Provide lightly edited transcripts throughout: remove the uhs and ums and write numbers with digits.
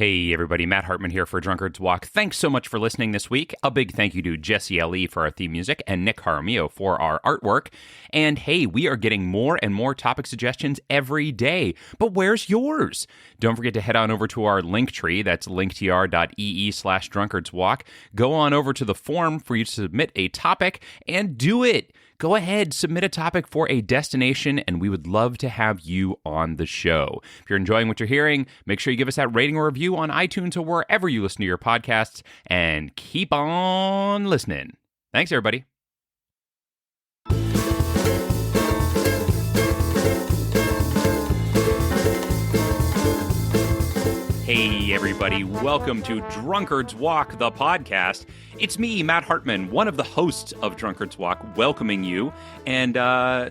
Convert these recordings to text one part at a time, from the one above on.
Hey everybody, Matt Hartman here for Drunkard's Walk. Thanks so much for listening this week. A big thank you to Jesse L.E. for our theme music and Nick Jaramillo for our artwork. And hey, we are getting more and more topic suggestions every day. But where's yours? Don't forget to head on over to our link tree. That's linktr.ee/drunkardswalk. Go on over to the form for you to submit a topic and do it. Go ahead, submit a topic for a destination, and we would love to have you on the show. If you're enjoying what you're hearing, make sure you give us that rating or review on iTunes or wherever you listen to your podcasts, and keep on listening. Thanks, everybody. Hey, everybody. Welcome to Drunkard's Walk, the podcast. It's me, Matt Hartman, one of the hosts of Drunkard's Walk, welcoming you. And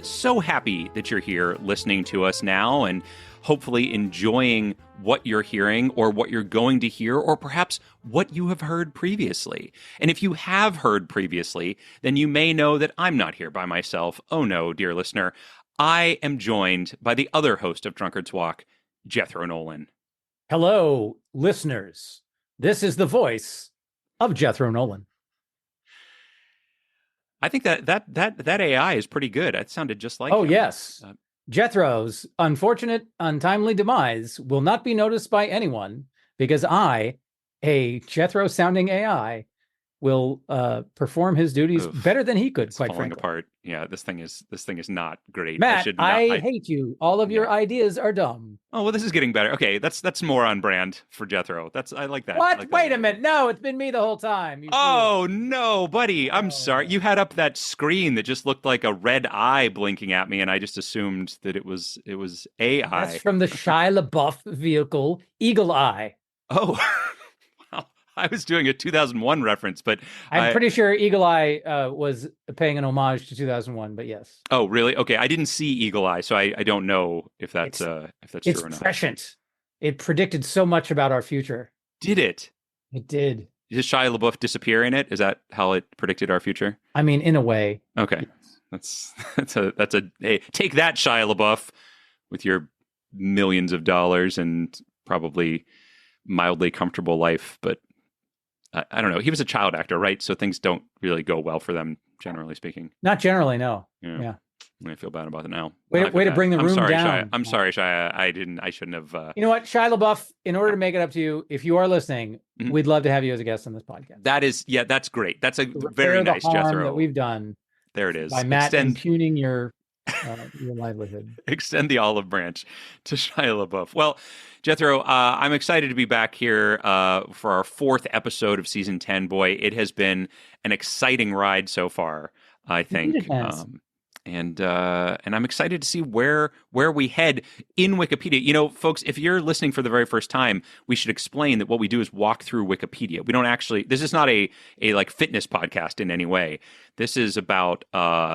so happy that you're here listening to us now and hopefully enjoying what you're hearing or what you're going to hear or perhaps what you have heard previously. And if you have heard previously, then you may know that I'm not here by myself. Oh no, dear listener. I am joined by the other host of Drunkard's Walk, Jethro Nolan. Hello, listeners. This is the voice of Jethro Nolan. I think that AI is pretty good. It sounded just like him. Yes. Jethro's unfortunate, untimely demise will not be noticed by anyone because I, a Jethro-sounding AI, will perform his duties better than he could, it's quite falling frankly. apart. Yeah, this thing is not great. Matt, I hate you. All of your ideas are dumb. Oh, well, this is getting better. Okay, that's more on brand for Jethro. I like that. What? Like Wait that. a minute. No, it's been me the whole time. Oh, no, buddy. I'm sorry. You had up that screen that just looked like a red eye blinking at me, and I just assumed that it was AI. That's from the Shia LaBeouf vehicle, Eagle Eye. Oh, I was doing a 2001 reference, but I'm pretty sure Eagle Eye was paying an homage to 2001. But yes. Oh, really? Okay, I didn't see Eagle Eye, so I don't know if that's true or not. It's prescient. It predicted so much about our future. Did it? It did. Did Shia LaBeouf disappear in it? Is that how it predicted our future? I mean, in a way. Okay, that's a hey, take that, Shia LaBeouf, with your millions of dollars and probably mildly comfortable life, but. I don't know. He was a child actor, right? So things don't really go well for them, generally speaking. Not generally, no. Yeah. I feel bad about it now. Way to bring the room down. Shia. I'm sorry, Shia. I shouldn't have. You know what, Shia LaBeouf, in order to make it up to you, if you are listening, we'd love to have you as a guest on this podcast. That's great. That's a very nice, Jethro. That we've done. There it is. By Matt impugning your livelihood. Extend the olive branch to Shia LaBeouf. Well, Jethro, I'm excited to be back here for our fourth episode of season 10. Boy, it has been an exciting ride so far, I think. And I'm excited to see where we head in Wikipedia. You know, folks, if you're listening for the very first time, we should explain that what we do is walk through Wikipedia. We don't actually. This is not a like fitness podcast in any way. This is about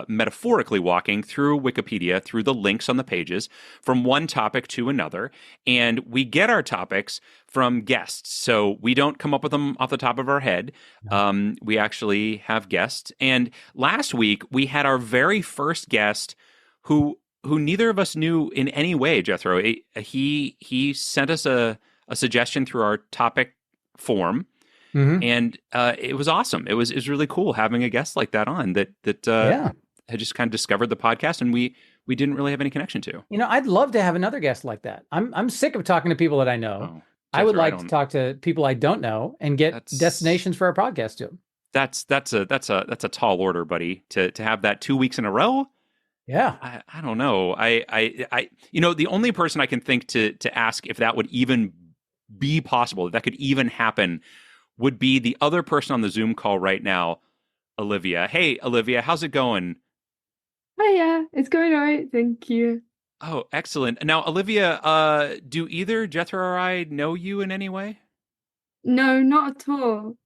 metaphorically walking through Wikipedia, through the links on the pages, from one topic to another. And we get our topics from guests. So we don't come up with them off the top of our head. No. We actually have guests. And last week, we had our very first guest who neither of us knew in any way, Jethro. He sent us a suggestion through our topic form. Mm-hmm. And it was awesome. It was really cool having a guest like that on that had just kind of discovered the podcast, and we didn't really have any connection to. You know, I'd love to have another guest like that. I'm sick of talking to people that I know. Oh, I would like to talk to people I don't know and get destinations for our podcast too. That's a tall order, buddy. To have that 2 weeks in a row. Yeah, I don't know. I you know, the only person I can think to ask if that would even be possible, if that could even happen, would be the other person on the Zoom call right now, Olivia. Hey, Olivia, how's it going? Hiya, it's going all right, thank you. Oh, excellent. Now, Olivia, do either Jethro or I know you in any way? No, not at all.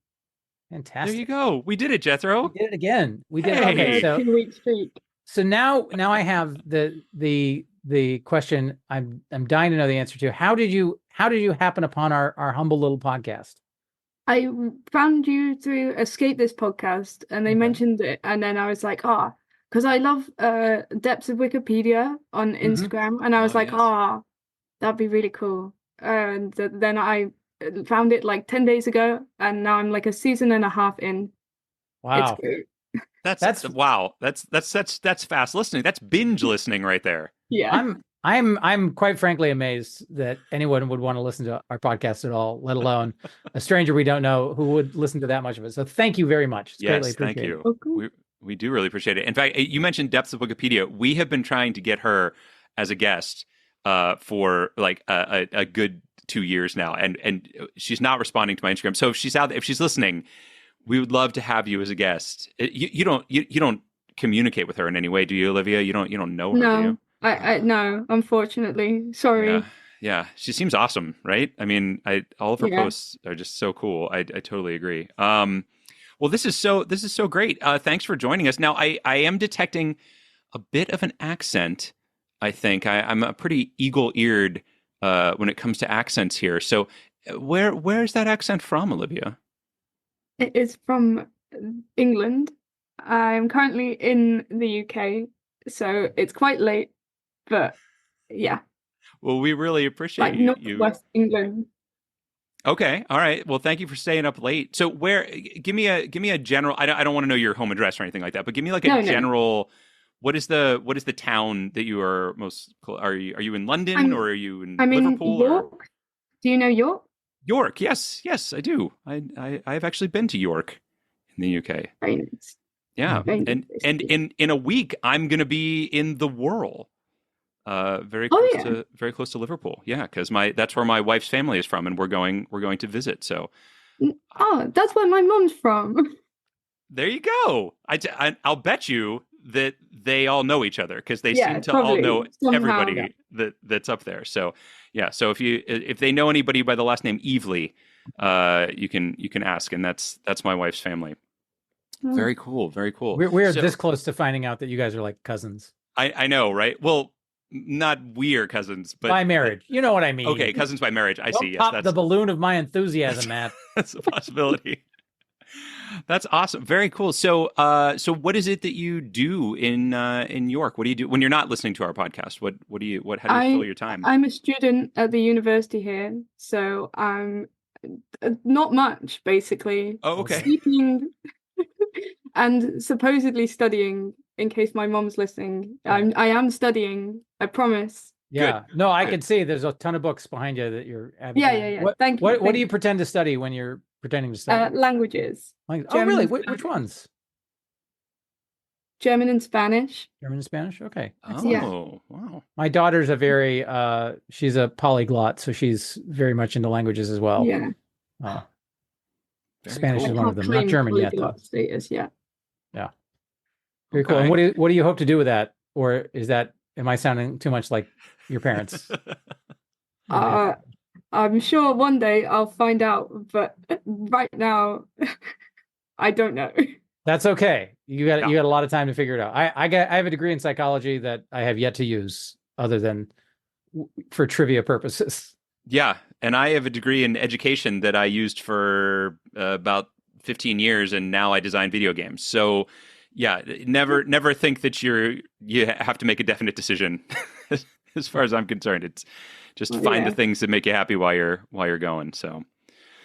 Fantastic. There you go. We did it, Jethro. We did it again. We did it. Okay, so 2 week streak. So now I have the question I'm dying to know the answer to. How did you happen upon our humble little podcast? I found you through Escape This podcast, and they mentioned it, and then I was like, because I love Depths of Wikipedia on Instagram, and I was that'd be really cool. And then I found it like 10 days ago, and now I'm like a season and a half in. It's Wow. great. That's wow. That's fast listening. That's binge listening right there. Yeah. I'm quite frankly amazed that anyone would want to listen to our podcast at all, let alone a stranger we don't know who would listen to that much of it. So thank you very much. It's greatly Yes, thank appreciated. you. Okay. We do really appreciate it. In fact, you mentioned Depths of Wikipedia. We have been trying to get her as a guest for like a good 2 years now, and she's not responding to my Instagram. So if she's out, if she's listening, we would love to have you as a guest. You don't communicate with her in any way, do you, Olivia? You don't know her, do you? No, I no, unfortunately. Sorry. Yeah. She seems awesome, right? I mean, all of her Yeah. posts are just so cool. I totally agree. Well, this is so great. Thanks for joining us. Now, I am detecting a bit of an accent. I think I'm a pretty eagle-eared when it comes to accents here. So, where is that accent from, Olivia? It is from England. I'm currently in the UK, so it's quite late, but yeah, Well, we really appreciate like you. Northwest England. Okay, all right. Well, thank you for staying up late. So, give me a general. I don't want to know your home address or anything like that, but give me like a No. general. What is the town that you are most? Are you in London or are you in I'm in Liverpool York. or Do you know York? York? Yes, I do. I have actually been to York in the UK. Very nice. Yeah, Very and nice. in a week I'm going to be in the Whirl. Very Oh close yeah. very close to Liverpool. Yeah, because that's where my wife's family is from, and we're going to visit. So Oh, that's where my mom's from. there you go. I'll bet you that they all know each other because they Yeah, seem to all know probably somehow. Yeah. everybody that's up there. So yeah, so if they know anybody by the last name Evely, you can ask, and that's my wife's family. Oh. Very cool, very cool. We're this close to finding out that you guys are like cousins. I know, right? Well, not we're cousins, but by marriage. You know what I mean? Okay, cousins by marriage. I Don't see. Yes, pop the balloon of my enthusiasm, Matt. that's a possibility. That's awesome. Very cool. So, so what is it that you do in York? What do you do when you're not listening to our podcast? How do you fill your time? I'm a student at the university here, so I'm not much basically. Oh, okay. Sleeping and supposedly studying. In case my mom's listening, I am studying. I promise. Yeah. Good. No, I can see there's a ton of books behind you that you're Yeah. Thank you. What do you pretend to study when you're pretending to study? Languages. Oh, really? Which ones? German and Spanish. German and Spanish? Okay. Oh, Yeah. wow. My daughter's a very she's a polyglot, so she's very much into languages as well. Yeah. Spanish cool. is one of them. Not German yet, though. Status, yeah. Yeah. Very Okay. cool. And what do you hope to do with that? Or am I sounding too much like your parents? I'm sure one day I'll find out, but right now I don't know. That's okay. You got a lot of time to figure it out. I have a degree in psychology that I have yet to use other than for trivia purposes. Yeah, and I have a degree in education that I used for about 15 years, and now I design video games. So, yeah, never think that you have to make a definite decision. As far as I'm concerned, it's just find the things that make you happy while you're going. So,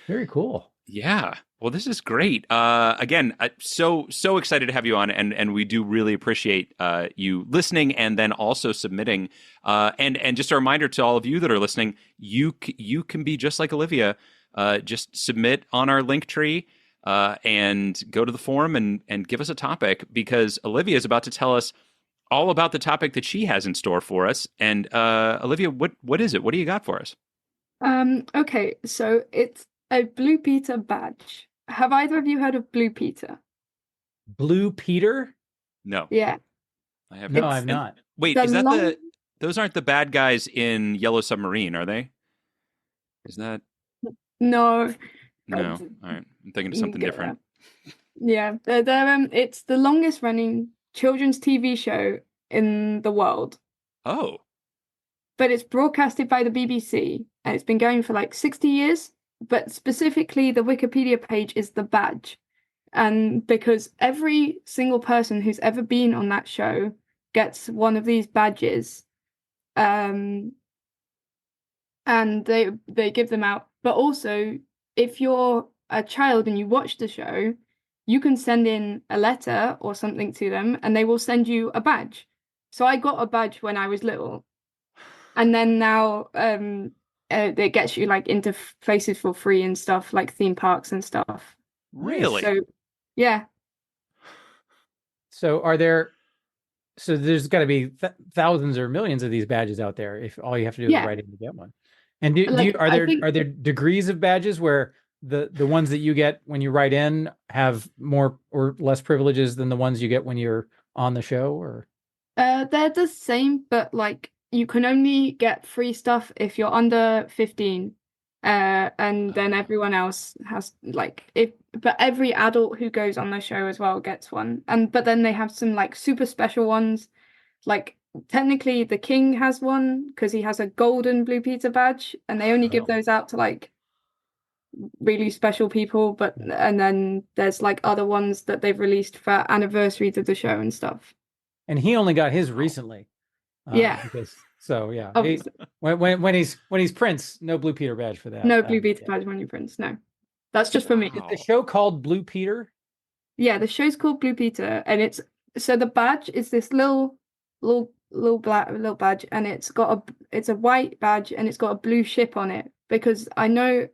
very cool. Yeah. Well, this is great. Again, so excited to have you on, and we do really appreciate you listening and then also submitting. And just a reminder to all of you that are listening, you can be just like Olivia. Just submit on our link tree and go to the forum and give us a topic, because Olivia is about to tell us all about the topic that she has in store for us. And Olivia, what is it? What do you got for us? Okay, so it's a Blue Peter badge. Have either of you heard of Blue Peter? Blue Peter? No. Yeah. I have. No, I've not. Wait, is that those aren't the bad guys in Yellow Submarine, are they? Is that? No. No. All right. I'm thinking of something different. Yeah. It's the longest running children's TV show in the world. Oh. But it's broadcasted by the BBC, and it's been going for like 60 years. But specifically, the Wikipedia page is the badge. And because every single person who's ever been on that show gets one of these badges. And they give them out but also if you're a child and you watch the show, you can send in a letter or something to them and they will send you a badge. So I got a badge when I was little, and then now it gets you like into places for free and stuff, like theme parks and stuff. Really? So yeah. So there's got to be thousands or millions of these badges out there if all you have to do is write in to get one. And are there degrees of badges where the ones that you get when you write in have more or less privileges than the ones you get when you're on the show, or? They're the same, but like you can only get free stuff if you're under 15. And then everyone else has but every adult who goes on the show as well gets one. But then they have some like super special ones. Like technically the king has one because he has a golden Blue Peter badge, and they only give those out to like really special people. And then there's like other ones that they've released for anniversaries of the show and stuff. And he only got his recently. Yeah. When he's Prince, no Blue Peter badge for that. No Blue Peter badge when you're Prince. No, that's just for me. Is the show called Blue Peter? Yeah, the show's called Blue Peter, and the badge is this little badge, and it's a white badge, and it's got a blue ship on it, because I know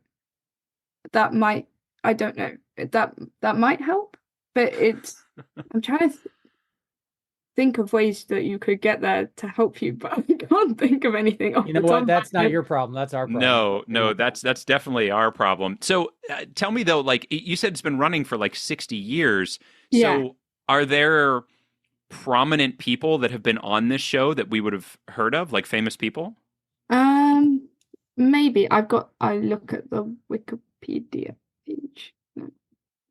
that might that might help, but I'm trying to think of ways that you could get there to help you, but I can't think of anything. You know what? That's not your problem. That's our problem. No, that's definitely our problem. So tell me though, like you said, it's been running for like 60 years. Yeah. So are there prominent people that have been on this show that we would have heard of, like famous people? Maybe I look at the Wikipedia page.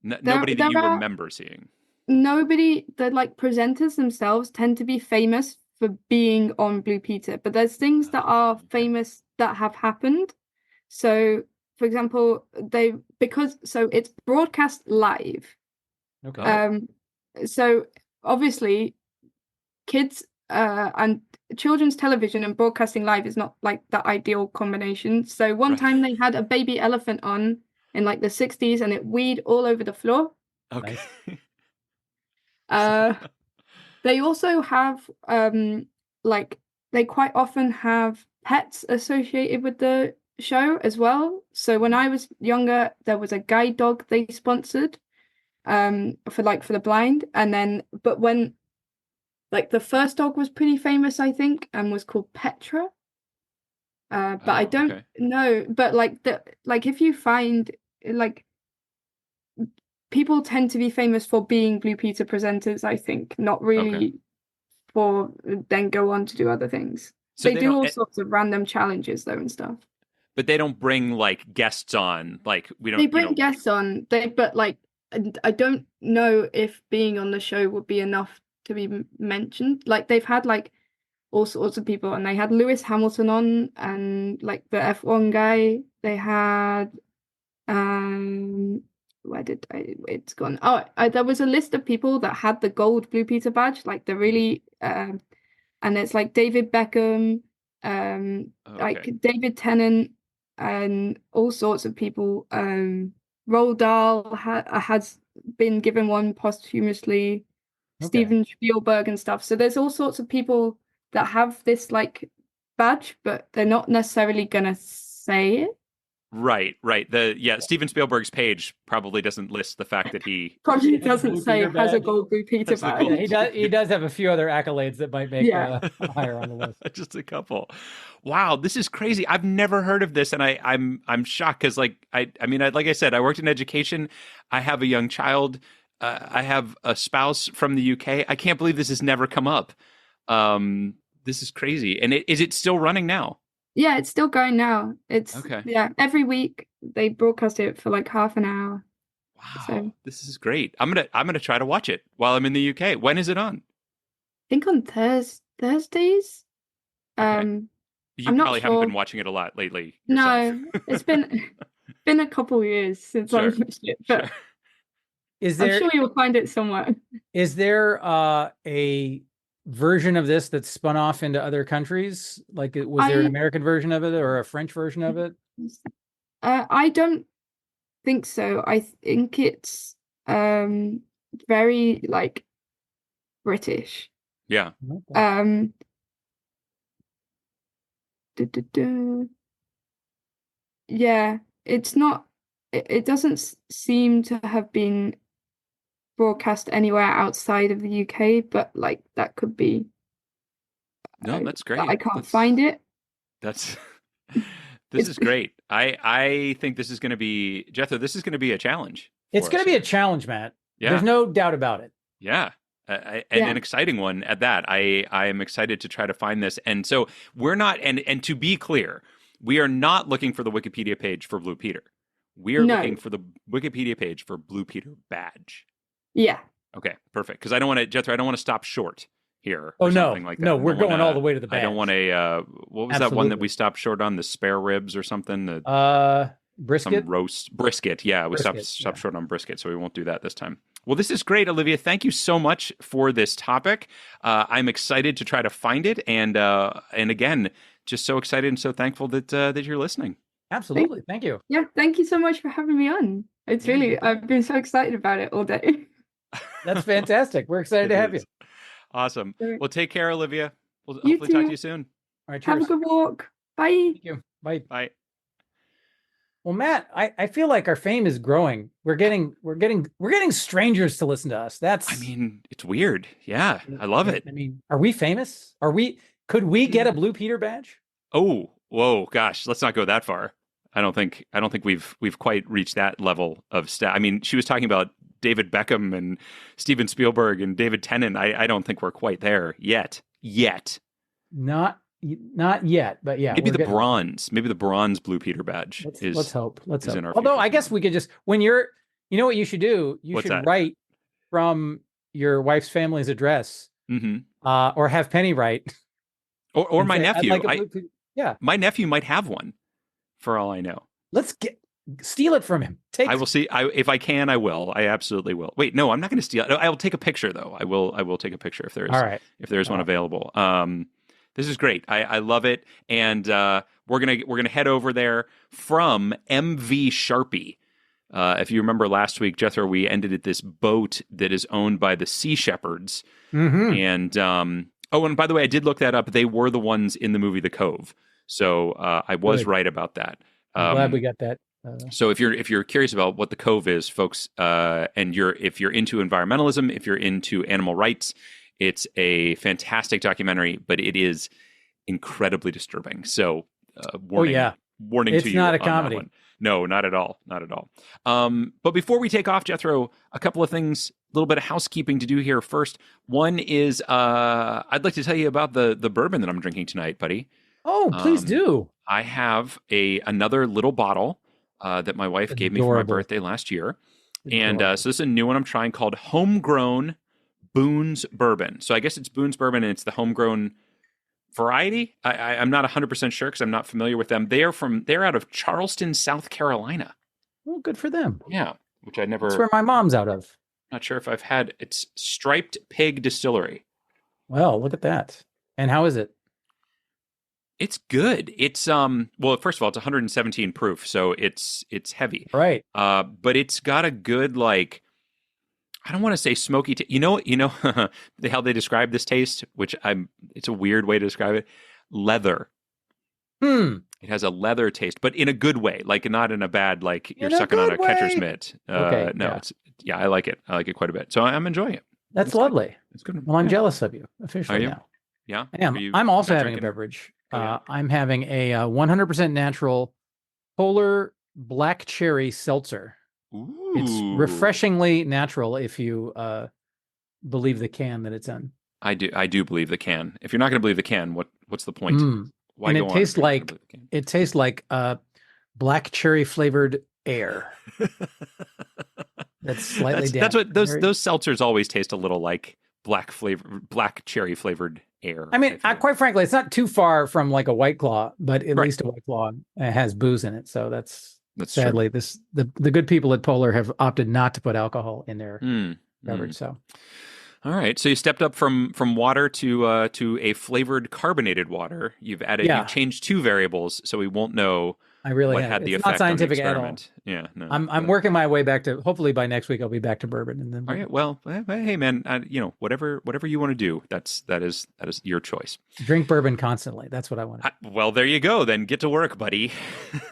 Nobody that you remember seeing. Nobody. The like presenters themselves tend to be famous for being on Blue Peter, but there's things that are famous that have happened. So, for example, it's broadcast live. Okay. So obviously, kids and children's television and broadcasting live is not like the ideal combination. So one time they had a baby elephant on in like the 60s, and it weed all over the floor. Okay. They also have they quite often have pets associated with the show as well. So when I was younger, there was a guide dog they sponsored for the blind, and then when like the first dog was pretty famous, I think, and was called Petra. But I don't know. But if you find like people tend to be famous for being Blue Peter presenters, I think, not really for then go on to do other things. So they do all sorts of random challenges though and stuff. But they don't bring like guests on. Like They bring guests on. I don't know if being on the show would be enough to be mentioned. Like they've had like all sorts of people, and they had Lewis Hamilton on, and like the F1 guy. They had it's gone. There was a list of people that had the gold Blue Peter badge, like the really and it's like David Beckham, like David Tennant, and all sorts of people. Roald Dahl has been given one posthumously, Steven Spielberg and stuff. So there's all sorts of people that have this like badge, but they're not necessarily gonna say it. Right. Steven Spielberg's page probably doesn't list the fact that he probably doesn't say has a gold Blue Peter badge. Yeah, he does have a few other accolades that might make higher on the list. Just a couple. Wow, this is crazy. I've never heard of this, and I'm shocked because like I said, I worked in education. I have a young child. I have a spouse from the UK. I can't believe this has never come up. This is crazy. And is it still running now? Yeah, it's still going now. Every week they broadcast it for like half an hour. Wow, so this is great. I'm gonna try to watch it while I'm in the UK. When is it on? I think on Thursdays. You probably haven't been watching it a lot lately yourself. No, it's been a couple years since I watched it, but I'm sure you'll find it somewhere. Is there a version of this that's spun off into other countries? Like, was there an American version of it or a French version of it? I don't think so. I think it's very like British. Yeah. Okay. Um, duh, duh, duh. Yeah, it's not. It doesn't seem to have been broadcast anywhere outside of the UK, but like that could be. No, that's I great. can't find it. That's this It's is great. I think this is going to be Jethro. This is going to be a challenge It's for going us to be a here. challenge, Matt. There's Yeah, no doubt about it. yeah, and yeah. an exciting one at that. I am excited to try to find this. And so we're not. And to be clear, we are not looking for the Wikipedia page for Blue Peter. We are No. looking for the Wikipedia page for Blue Peter badge. Yeah. Okay, perfect. Because I don't want to, Jethro. I don't want to stop short here Oh or something no, like that. no, I we're don't going all the way to the I don't badge. want a. What was that one that Absolutely. we stopped short on? The spare ribs or something? The Brisket. some roast brisket. Yeah, we Brisket, stopped yeah. short on brisket, so we won't do that this time. Well, this is great, Olivia. Thank you so much for this topic. I'm excited to try to find it, and again, just so excited and so thankful that you're listening. Absolutely. Thank you. Yeah. Thank you so much for having me on. It's Yeah, really, I've been so excited about it all day. That's fantastic. We're excited to have you. Awesome. Great. Well, take care, Olivia. We'll You hopefully talk to too. you soon. All right. Have a Cheers. good walk. Bye. Thank you. Bye. Bye. Well, Matt, I feel like our fame is growing. We're getting strangers to listen to us. I mean, it's weird. Yeah, I love it. I mean, are we famous? Could we get a Blue Peter badge? Oh, whoa, gosh, let's not go that far. I don't think we've quite reached that level of I mean, she was talking about David Beckham and Steven Spielberg and David Tennant. I don't think we're quite there yet. Not yet, but yeah. Maybe maybe the bronze Blue Peter badge Let's hope. Let's hope. in our Although future I guess we could just you know what you should do? You What's should that? write from your wife's family's address, Mm-hmm. or have Penny write. Or my say, "I'd nephew. like a Blue Peter-" Yeah, My nephew might have one, for all I know. let's steal it from him. I will see. If I can, I will. I absolutely will. Wait, no, I'm not going to steal it. I will take a picture, though. I will take a picture if there's All right. one available. This is great. I love it, and we're gonna head over there from MV Sharpie. If you remember last week, Jethro, we ended at this boat that is owned by the Sea Shepherds, Mm-hmm. and and by the way, I did look that up. They were the ones in the movie The Cove, so I was Good. right about that. I'm glad we got that. So if you're curious about what The Cove is, folks, and if you're into environmentalism, if you're into animal rights, it's a fantastic documentary, but it is incredibly disturbing. So, warning It's to you not a on that comedy. one. No, not at all. Not at all. But before we take off, Jethro, a couple of things, a little bit of housekeeping to do here. First, one is I'd like to tell you about the bourbon that I'm drinking tonight, buddy. Oh, please do. I have another little bottle that my wife gave me for my Adorable. birthday last year. And so this is a new one I'm trying called Homegrown Boone's Bourbon. So I guess it's Boone's Bourbon and it's the homegrown variety. I'm not 100% sure because I'm not familiar with them. They're out of Charleston, South Carolina. Well, good for them. Yeah, which I never. That's where my mom's out of. Not sure if I've had. It's Striped Pig Distillery. Well, look at that. And how is it? It's good. It's well, first of all, it's 117 proof, so it's heavy. Right. But it's got a good like. I don't want to say smoky. You know how they describe this taste, which it's a weird way to describe it. Leather. It has a leather taste, but in a good way, like not in a bad, like you're sucking on a catcher's mitt. Okay, no, yeah. I like it. I like it quite a bit. So I'm enjoying it. That's lovely. Good. It's good. Well, I'm Yeah. jealous of you officially Are you? now. Yeah. I am. I'm also having a beverage. I'm having a 100% natural polar black cherry seltzer. Ooh. It's refreshingly natural if you believe the can that it's in. I do believe the can. If you're not going to believe the can, what's the point? Why and go it on tastes if you're not gonna believe the can? it tastes like black cherry flavored air. That's slightly That's what those very- seltzers always taste a little like black cherry flavored air. I mean, think. quite frankly, it's not too far from like a White Claw, but at Right. least a White Claw has booze in it. So that's sadly true. the good people at Polar have opted not to put alcohol in their Mm, beverage. So all right, so you stepped up from water to a flavored carbonated water. You've Yeah. You've changed two variables, so we won't know I really what have. had the It's not effect on the scientific at all. experiment. Yeah, no. I'm working my way back to. Hopefully by next week I'll be back to bourbon, and then All right. Well, hey, man. Whatever you want to do, that is your choice. drink bourbon constantly. That's what I want. Well, there you go. Then get to work, buddy.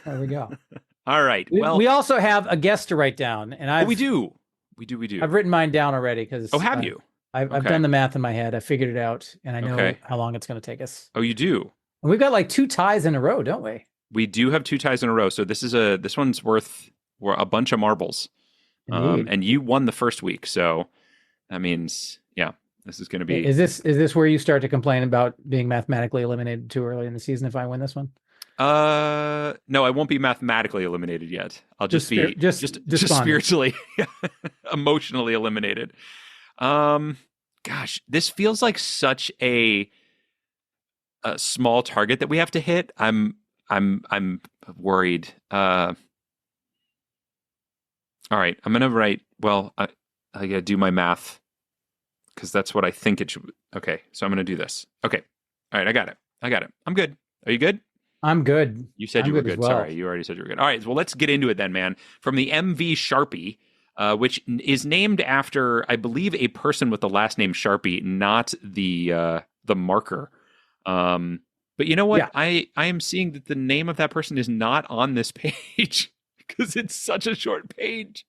There we go. All right. Well, we also have a guest to write down, and we do. I've written mine down already because. Oh, have you? I've done the math in my head. I figured it out, and I know how long it's going to take us. Oh, you do? And we've got like 2 ties in a row, don't we? We do have 2 ties in a row. So this one's worth a bunch of marbles. And you won the first week, so that means this is going to be. Is this where you start to complain about being mathematically eliminated too early in the season if I win this one? No, I won't be mathematically eliminated yet. I'll just be spiritually, emotionally eliminated. Gosh, this feels like such a small target that we have to hit. I'm worried. All right, I'm gonna write. Well, I gotta do my math because that's what I think it should. Okay, so I'm gonna do this. Okay, all right, I got it. I'm good. Are you good? I'm good. You said you were good. Well. Sorry, you already said you were good. All right, well, let's get into it then, man. From the MV Sharpie, which is named after, I believe, a person with the last name Sharpie, not the marker. But you know what? Yeah. I am seeing that the name of that person is not on this page because it's such a short page.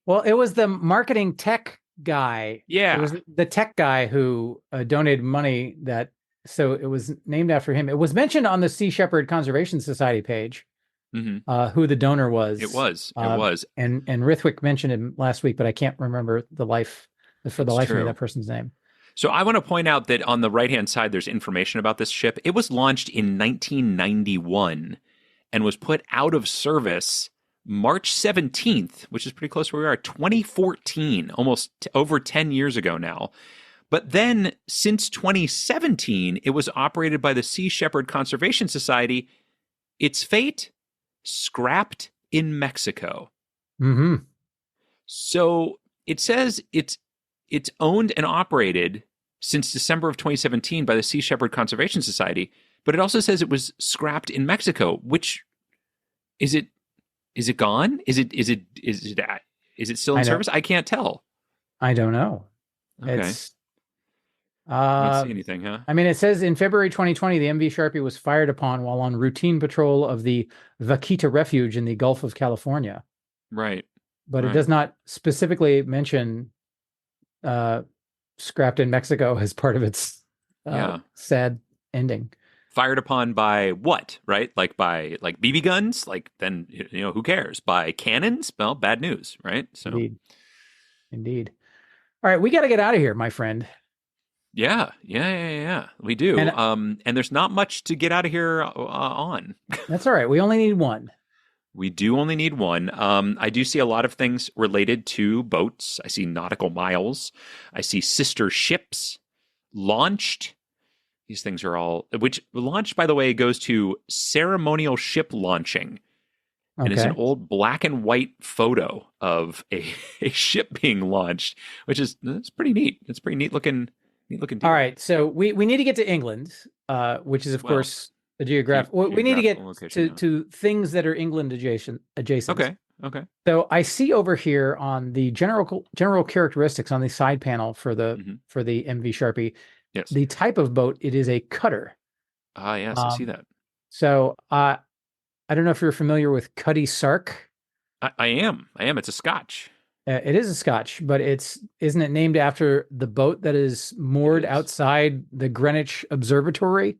Well, it was the marketing tech guy. Yeah. It was the tech guy who donated money so it was named after him. It was mentioned on the Sea Shepherd Conservation Society page who the donor was. It was. And Rithwick mentioned him last week, but I can't remember the life of me that person's name. So I want to point out that on the right-hand side, there's information about this ship. It was launched in 1991 and was put out of service March 17th, which is pretty close to where we are, 2014, almost over 10 years ago now. But then since 2017, it was operated by the Sea Shepherd Conservation Society. Its fate, scrapped in Mexico. Mm-hmm. So it says it's owned and operated since December of 2017 by the Sea Shepherd Conservation Society, but it also says it was scrapped in Mexico. Which is it gone? Is it still in service? I can't tell. I don't know. Okay. I don't see anything, huh? I mean, it says in February 2020, the MV Sharpie was fired upon while on routine patrol of the Vaquita Refuge in the Gulf of California. Right. But it does not specifically mention scrapped in Mexico as part of its sad ending. Fired upon by what? Right? Like by BB guns? Like then who cares? By cannons? Well, bad news, right? So Indeed. All right, we got to get out of here, my friend. Yeah. We do. And there's not much to get out of here on. That's all right. We only need one. We do only need one. I do see a lot of things related to boats. I see nautical miles. I see sister ships launched. These things are all, which launched, by the way, goes to ceremonial ship launching. Okay. And it's an old black and white photo of a ship being launched, that's pretty neat. It's pretty neat looking deal. All right. So we need to get to England, which is, of course, a geographic. We need to get to things that are England adjacent. Okay. So I see over here on the general characteristics on the side panel for the MV Sharpie, yes, the type of boat, it is a cutter. Yes, I see that. So I don't know if you're familiar with Cuddy Sark. I am. It's a Scotch. It is a Scotch, but isn't it named after the boat that is moored outside the Greenwich Observatory?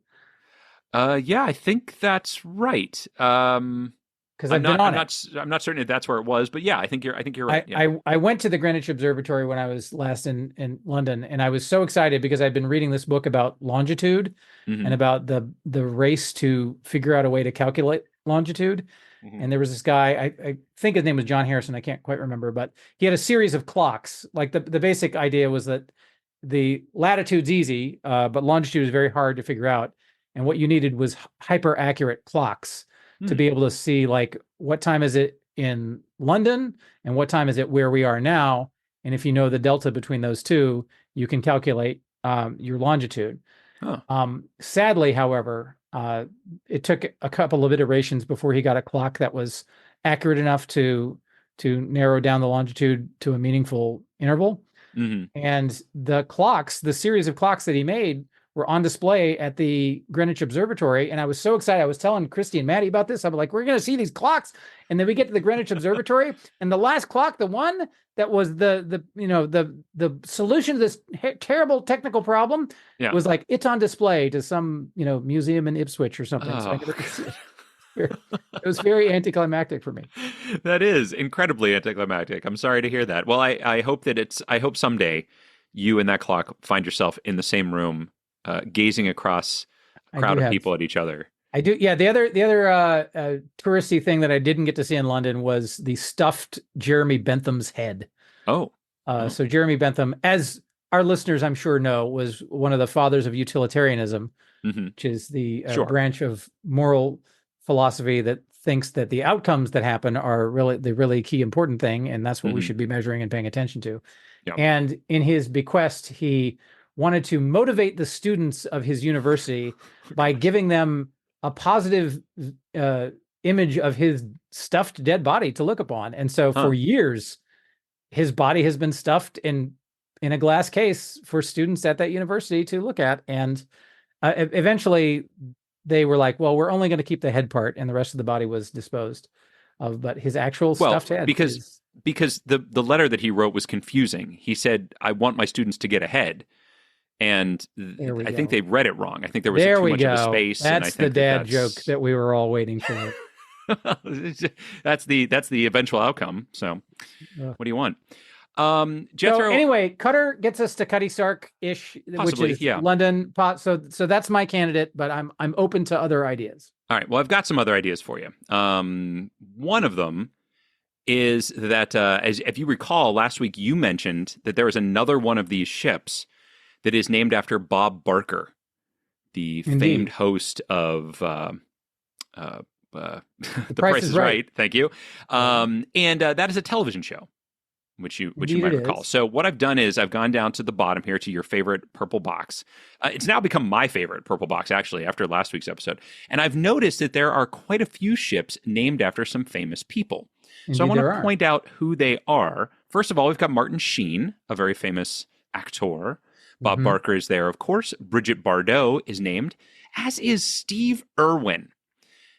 Yeah, I think that's right. Because I'm not certain if that's where it was, but yeah, I think you're right. I went to the Greenwich Observatory when I was last in London, and I was so excited because I'd been reading this book about longitude and about the race to figure out a way to calculate longitude. And there was this guy, I think his name was John Harrison, I can't quite remember, but he had a series of clocks. Like the basic idea was that the latitude's easy, but longitude is very hard to figure out. And what you needed was hyper accurate clocks to be able to see, like, what time is it in London and what time is it where we are now. And if you know the delta between those two, you can calculate your longitude. Sadly, however, Uh, it took a couple of iterations before he got a clock that was accurate enough to narrow down the longitude to a meaningful interval. Mm-hmm. And the series of clocks that he made were on display at the Greenwich Observatory. And I was so excited. I was telling Christy and Maddie about this. I'm like, we're going to see these clocks. And then we get to the Greenwich Observatory, and the last clock, the one that was the solution to this terrible technical problem, was like, it's on display to some, museum in Ipswich or something. So I never could see it. It was very anticlimactic for me. That is incredibly anticlimactic. I'm sorry to hear that. Well, I hope I hope someday you and that clock find yourself in the same room, gazing across a crowd of people at each other. I do. Yeah. The other touristy thing that I didn't get to see in London was the stuffed Jeremy Bentham's head. Oh. So Jeremy Bentham, as our listeners, I'm sure know, was one of the fathers of utilitarianism, which is the branch of moral philosophy that thinks that the outcomes that happen are really the really key important thing, and that's what we should be measuring and paying attention to. Yep. And in his bequest, he wanted to motivate the students of his university by giving them a positive image of his stuffed dead body to look upon. And so for years, his body has been stuffed in a glass case for students at that university to look at. And eventually they were like, well, we're only going to keep the head part, and the rest of the body was disposed of. But his actual stuffed head because the letter that he wrote was confusing. He said, I want my students to get ahead. And I think they read it wrong. I think there was too much of a space. That's and I think the dad joke that we were all waiting for. That's the eventual outcome. So what do you want? Jethro. So anyway, Cutter gets us to Cutty Sark-ish, which is London. So that's my candidate, but I'm open to other ideas. All right. Well, I've got some other ideas for you. One of them is that, if you recall, last week you mentioned that there is another one of these ships that is named after Bob Barker, the famed host of The Price is Right. Thank you. And that is a television show, which you might recall. So what I've done is I've gone down to the bottom here to your favorite purple box. It's now become my favorite purple box, actually, after last week's episode. And I've noticed that there are quite a few ships named after some famous people. Indeed, so I want to point out who they are. First of all, we've got Martin Sheen, a very famous actor. Bob Barker is there, of course. Bridget Bardot is named, as is Steve Irwin.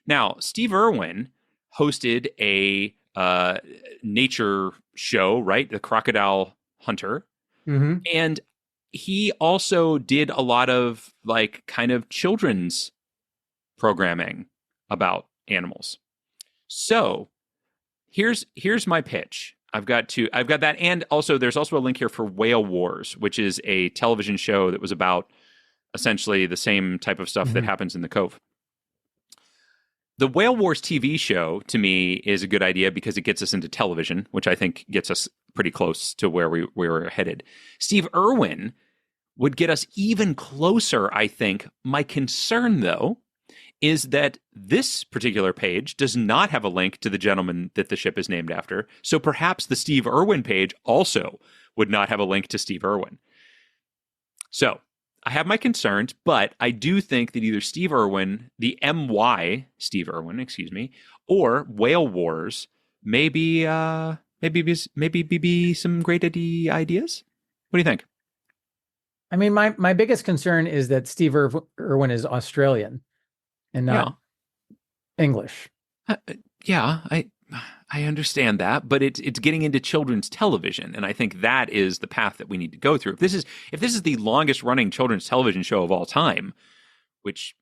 Now, Steve Irwin hosted a nature show, right? The Crocodile Hunter. And he also did a lot of kind of children's programming about animals. So here's my pitch. I've got that. And also there's also a link here for Whale Wars, which is a television show that was about essentially the same type of stuff that happens in the Cove. The Whale Wars TV show, to me, is a good idea because it gets us into television, which I think gets us pretty close to where we were headed. Steve Irwin would get us even closer, I think. My concern, though, is that this particular page does not have a link to the gentleman that the ship is named after. So perhaps the Steve Irwin page also would not have a link to Steve Irwin. So I have my concerns, but I do think that either Steve Irwin, the MY Steve Irwin, or Whale Wars maybe be some great ideas. What do you think? I mean, my biggest concern is that Steve Irwin is Australian and not English. I understand that, but it's getting into children's television, and I think that is the path that we need to go through. If this is the longest running children's television show of all time, which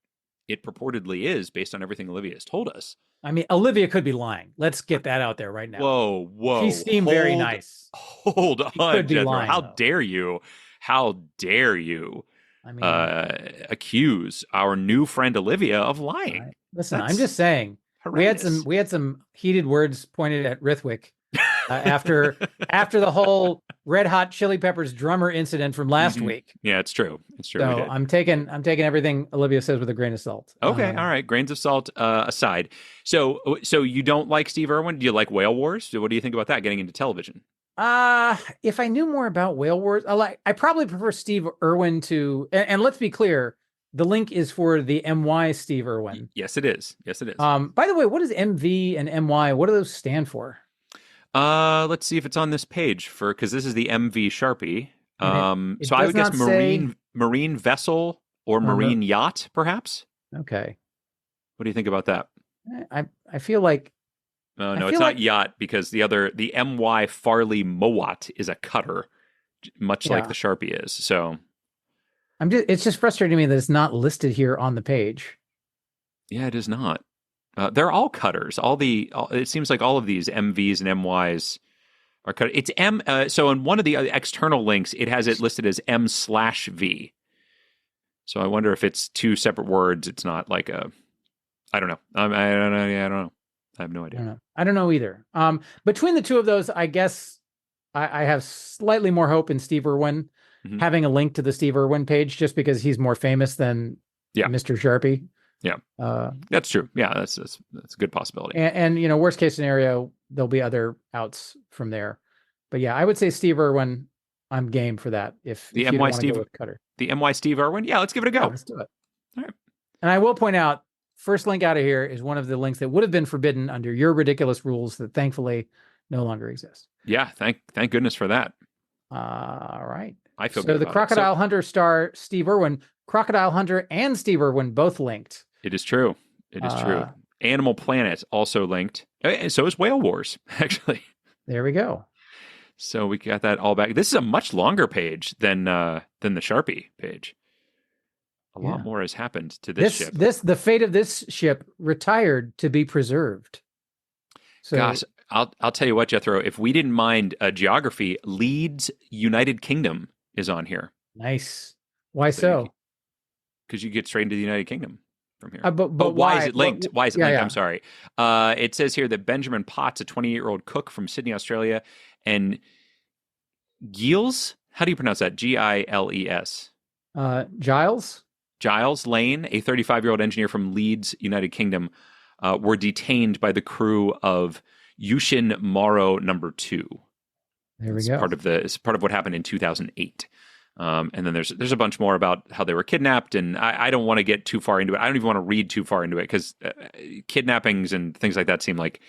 it purportedly is based on everything Olivia has told us. I mean, Olivia could be lying. Let's get that out there right now. Whoa. She seemed very nice. Hold on, Jethro. Lying, How dare you? How dare you accuse our new friend Olivia of lying? Listen, I'm just saying. Horrendous. We had some heated words pointed at Rithwick after the whole Red Hot Chili Peppers drummer incident from last week. Yeah, it's true. It's true. So I'm taking everything Olivia says with a grain of salt. Okay, all right. Grains of salt aside. So you don't like Steve Irwin? Do you like Whale Wars? What do you think about that getting into television? If I knew more about Whale Wars, I probably prefer Steve Irwin to. And let's be clear, the link is for the MY Steve Irwin. Yes, it is. Yes, it is. By the way, what does MV and MY? What do those stand for? Let's see if it's on this page because this is the MV Sharpie. It So I would guess does not say- marine vessel or marine yacht, perhaps. Okay. What do you think about that? I feel like No, it's not yacht because the MY Farley Mowat is a cutter, much like the Sharpie is. So it's just frustrating to me that it's not listed here on the page. Yeah, it is not. They're all cutters. It seems like all of these MVs and MYs are cut. It's M. So in one of the external links, it has it listed as M/V. So I wonder if it's two separate words. It's not like a. I don't know. I don't know. Yeah, I don't know. I have no idea. I don't know either. Between the two of those, I guess I have slightly more hope in Steve Irwin having a link to the Steve Irwin page, just because he's more famous than Mr. Sharpie. Yeah, that's true. Yeah, that's a good possibility. And worst case scenario, there'll be other outs from there. But yeah, I would say Steve Irwin. I'm game for that. If the if MY Steve Cutter, the MY Steve Irwin. Yeah, let's give it a go. Yeah, let's do it. All right. And I will point out, first link out of here is one of the links that would have been forbidden under your ridiculous rules that thankfully no longer exist. Yeah, thank goodness for that. All right. I feel good. So the Crocodile Hunter star Steve Irwin, Crocodile Hunter and Steve Irwin both linked. It is true. It is true. Animal Planet also linked. And so is Whale Wars, actually. There we go. So we got that all back. This is a much longer page than the Sharpie page. A lot more has happened to this ship. The fate of this ship retired to be preserved. So, gosh, I'll tell you what, Jethro. If we didn't mind geography, Leeds, United Kingdom is on here. Nice. Why so? Because you get straight into the United Kingdom from here. But why is it linked? Why is it linked? I'm sorry. It says here that Benjamin Potts, a 28-year-old cook from Sydney, Australia, and Giles, how do you pronounce that? Giles. Giles Lane, a 35-year-old engineer from Leeds, United Kingdom, were detained by the crew of Yushin Morrow number 2. There we go. It's part of what happened in 2008. And then there's a bunch more about how they were kidnapped, and I don't want to get too far into it. I don't even want to read too far into it because kidnappings and things like that seem like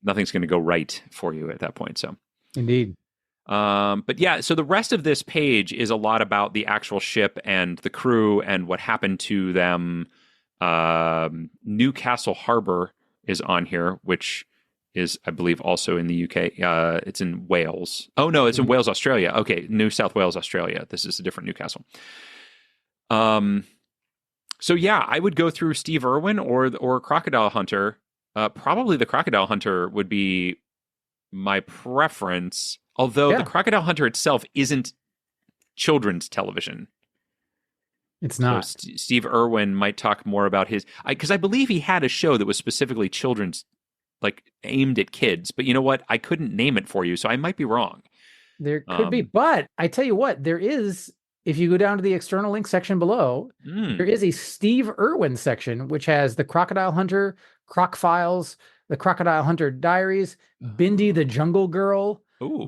nothing's going to go right for you at that point. So indeed. But yeah, so the rest of this page is a lot about the actual ship and the crew and what happened to them. Newcastle Harbor is on here, which is, I believe, also in the UK. It's in Wales. Oh, no, it's in Wales, Australia. Okay, New South Wales, Australia. This is a different Newcastle. So yeah, I would go through Steve Irwin or Crocodile Hunter. Probably the Crocodile Hunter would be my preference, although the Crocodile Hunter itself isn't children's television. It's not. So Steve Irwin might talk more about because I believe he had a show that was specifically children's, like aimed at kids. But you know what? I couldn't name it for you, so I might be wrong. There could be, but I tell you what, there is. If you go down to the external link section below, there is a Steve Irwin section, which has the Crocodile Hunter, Croc Files, the Crocodile Hunter Diaries, Bindi the Jungle Girl,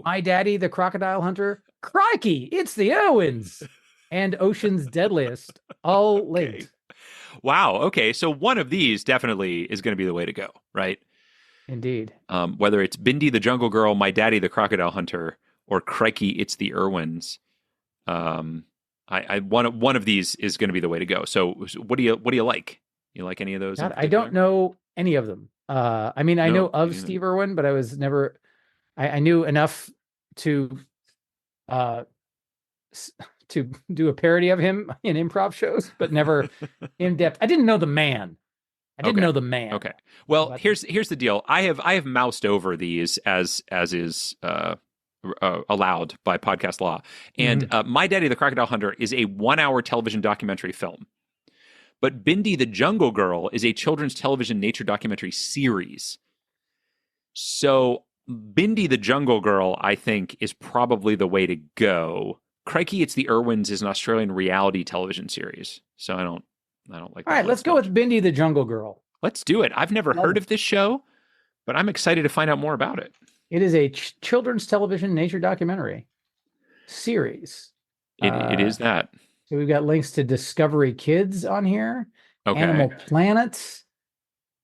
My Daddy the Crocodile Hunter, Crikey, it's the Irwins, and Ocean's Deadliest, all linked. Wow. Okay. So one of these definitely is going to be the way to go, right? Indeed. Whether it's Bindi the Jungle Girl, My Daddy the Crocodile Hunter, or Crikey, it's the Irwins. One of these is going to be the way to go. So what do you like? You like any of those? God, I don't know any of them. I mean, I know of Steve Irwin, but I was never. I knew enough to do a parody of him in improv shows, but never in depth. I didn't know the man. Okay. Well, here's the deal. I have moused over these as is allowed by podcast law. And My Daddy the Crocodile Hunter is a 1-hour television documentary film. But Bindi the Jungle Girl is a children's television nature documentary series. So Bindi the Jungle Girl, I think, is probably the way to go. Crikey, it's the Irwins is an Australian reality television series. So I don't like that. All right, let's go with Bindi the Jungle Girl. Let's do it. I've never heard of this show, but I'm excited to find out more about it. It is a children's television nature documentary series. It is that. So we've got links to Discovery Kids on here, Okay. Animal Planet,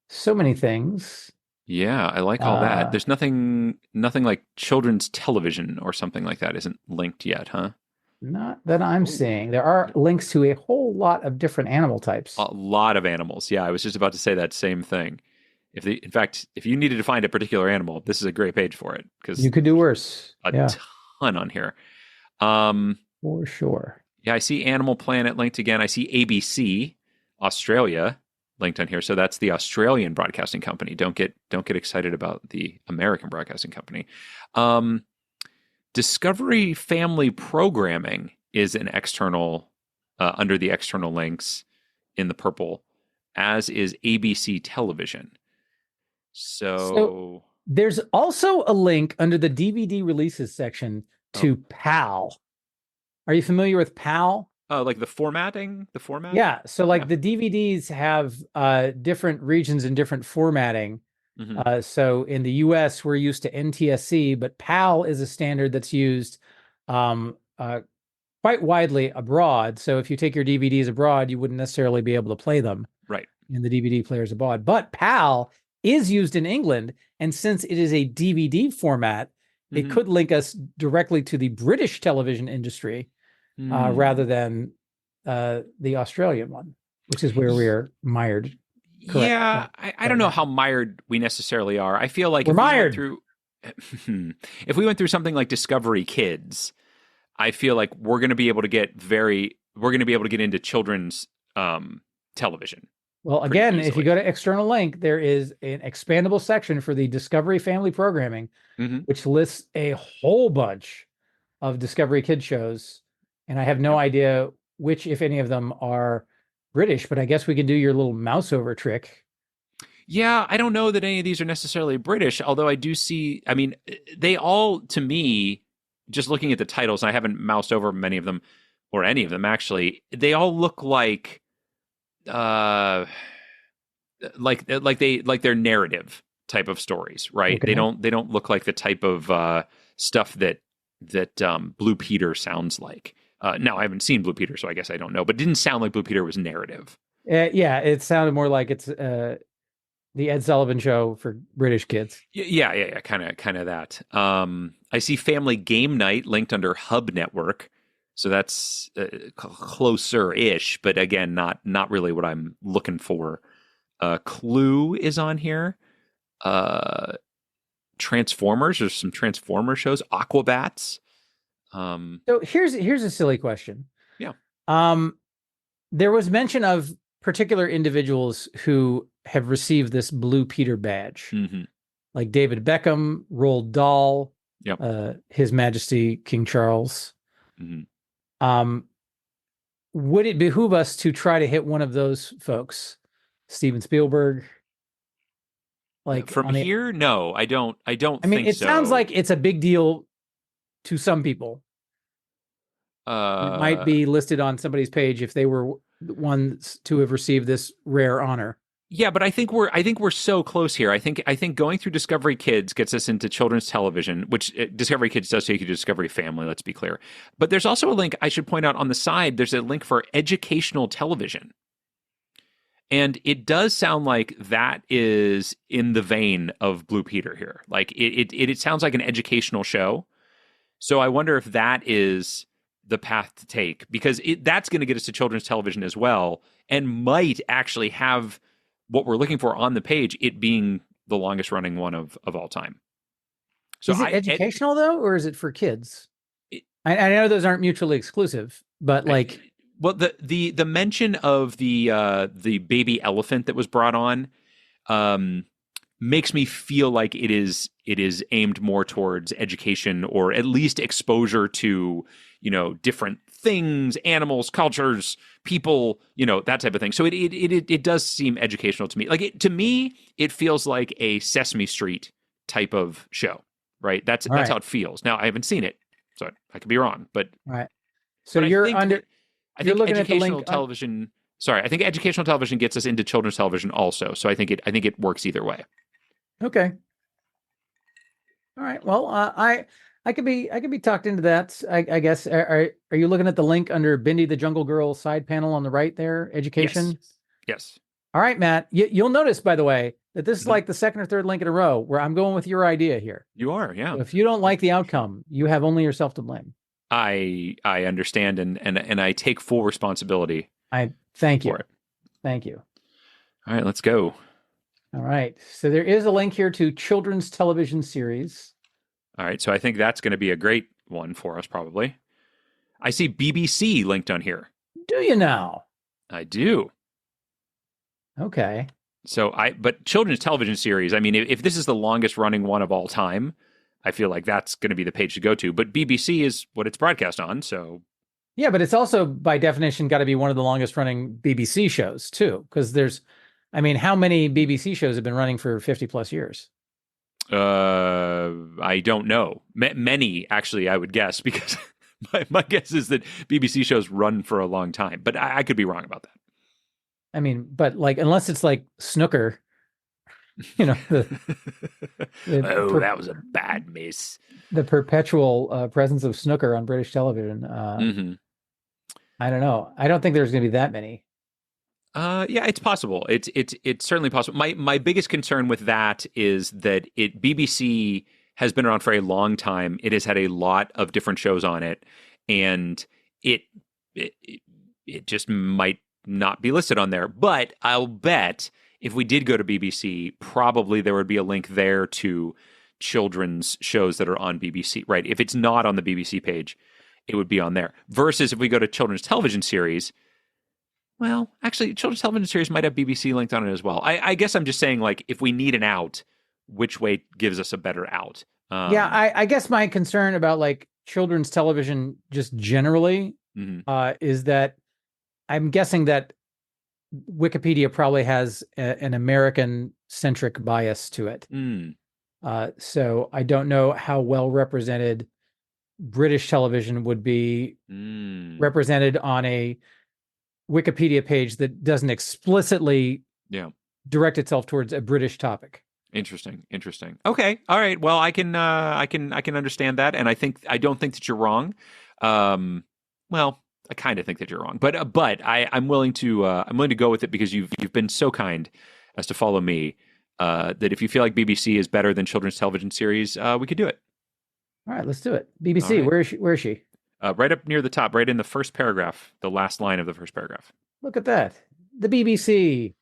so many things. Yeah, I like all that. There's nothing like children's television or something like that isn't linked yet, huh? Not that I'm seeing. There are links to a whole lot of different animal types. A lot of animals. Yeah, I was just about to say that same thing. In fact, if you needed to find a particular animal, this is a great page for it because You could do worse. a Yeah, ton on here. Um, for sure. yeah, I see Animal Planet linked again. I see ABC Australia linked on here. So that's the Australian broadcasting company. Don't get excited about the American broadcasting company. Discovery Family Programming is an external under the external links in the purple, as is ABC Television. So there's also a link under the DVD releases section to PAL. Are you familiar with PAL? Like the formatting? The format? Yeah. So like the DVDs have different regions and different formatting. Mm-hmm. So in the US, we're used to NTSC, but PAL is a standard that's used quite widely abroad. So if you take your DVDs abroad, you wouldn't necessarily be able to play them Right. in the DVD players abroad. But PAL is used in England. And since it is a DVD format, it could link us directly to the British television industry rather than the Australian one, which is where we're mired. Correct. Yeah, I don't know how mired we necessarily are. I feel like we're mired. If we went through something like Discovery Kids, I feel like we're going to be able to get into children's television. Well, again, if you go to external link, there is an expandable section for the Discovery Family Programming, which lists a whole bunch of Discovery Kids shows. And I have no idea which, if any of them, are British, but I guess we can do your little mouse over trick. Yeah, I don't know that any of these are necessarily British, although I do see, I mean, they all, to me, just looking at the titles, I haven't moused over many of them, or any of them actually, they all look like they're narrative type of stories, right? Okay. They don't look like the type of stuff that Blue Peter sounds like. Now I haven't seen Blue Peter, so I guess I don't know, but it didn't sound like Blue Peter was narrative. Yeah, it sounded more like it's the Ed Sullivan Show for British kids. Yeah, kind of that. I see Family Game Night linked under Hub Network, so that's closer-ish, but again, not really what I'm looking for. Clue is on here. Transformers, there's some Transformer shows. Aquabats. So here's a silly question. Yeah. There was mention of particular individuals who have received this Blue Peter badge, like David Beckham, Roald Dahl, His Majesty King Charles. Would it behoove us to try to hit one of those folks? Steven Spielberg? Like from here? No, I don't. I mean, it sounds like it's a big deal to some people. It might be listed on somebody's page if they were ones to have received this rare honor. Yeah, but I think we're so close here. I think going through Discovery Kids gets us into children's television, which Discovery Kids does take you to Discovery Family, let's be clear. But there's also a link I should point out on the side. There's a link for educational television. And it does sound like that is in the vein of Blue Peter here. Like it sounds like an educational show. So I wonder if that is the path to take, because that's going to get us to children's television as well, and might actually have what we're looking for on the page, it being the longest running one of all time. So is it educational though, or is it for kids? I know those aren't mutually exclusive, but like, well, the mention of the baby elephant that was brought on makes me feel like it is aimed more towards education, or at least exposure to, different things, animals, cultures, people, that type of thing. So it does seem educational to me. Like to me, it feels like a Sesame Street type of show, right? That's how it feels. Now I haven't seen it, so I could be wrong, but all right. So you're under. I think educational television. Sorry, I think educational television gets us into children's television also. So I think it works either way. Okay. All right. Well, I could be talked into that. I guess. Are you looking at the link under Bindi the Jungle Girl side panel on the right there? Yes. Education. Yes. All right, Matt. You'll notice, by the way, that this is Mhm. like the second or third link in a row where I'm going with your idea here. You are, yeah. So if you don't like the outcome, you have only yourself to blame. I understand and I take full responsibility I thank you. for it. Thank you. All right, let's go. All right. So there is a link here to children's television series. All right, so I think that's going to be a great one for us, probably. I see BBC linked on here. Do you now? I do. Okay. But children's television series, I mean, if this is the longest running one of all time, I feel like that's going to be the page to go to. But BBC is what it's broadcast on, so. Yeah, but it's also by definition got to be one of the longest running BBC shows too, because how many BBC shows have been running for 50 plus years? I don't know. Many, actually, I would guess, because my guess is that BBC shows run for a long time, but I could be wrong about that. But like, unless it's like Snooker, that was a bad miss. The perpetual presence of Snooker on British television. Mm-hmm. I don't know. I don't think there's going to be that many. Yeah, it's possible. It's certainly possible. My biggest concern with that is that BBC has been around for a long time. It has had a lot of different shows on it, and it just might not be listed on there. But I'll bet if we did go to BBC, probably there would be a link there to children's shows that are on BBC, right? If it's not on the BBC page, it would be on there. Versus if we go to children's television series, well, actually, children's television series might have BBC linked on it as well. I guess I'm just saying, like, if we need an out, which way gives us a better out? I guess my concern about like children's television just generally is that I'm guessing that Wikipedia probably has an American-centric bias to it. So I don't know how well represented British television would be represented on a Wikipedia page that doesn't explicitly direct itself towards a British topic. Interesting. Okay. All right. Well, I can understand that, and I don't think that you're wrong. Well, I kind of think that you're wrong, but I'm willing to go with it because you've been so kind as to follow me. That if you feel like BBC is better than children's television series, we could do it. All right, let's do it. BBC, right. Where is she? Right up near the top, right in the first paragraph, the last line of the first paragraph. Look at that. The BBC.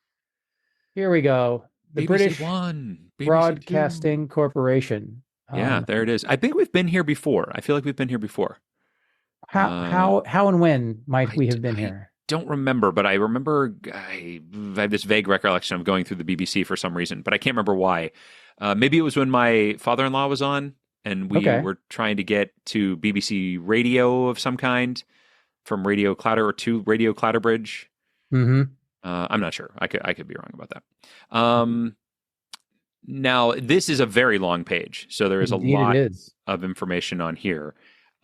Here we go. The BBC British One, BBC Broadcasting Corporation. Yeah, there it is. I think we've been here before. I feel like we've been here before. How and when might we have been here? Don't remember, but I remember I have this vague recollection of going through the BBC for some reason, but I can't remember why. Maybe it was when my father-in-law was on, and we were trying to get to BBC radio of some kind from Radio Clatter or to Radio Clatterbridge. Mm-hmm. I'm not sure. I could be wrong about that. Now, this is a very long page, so there is Indeed, a lot of information on here.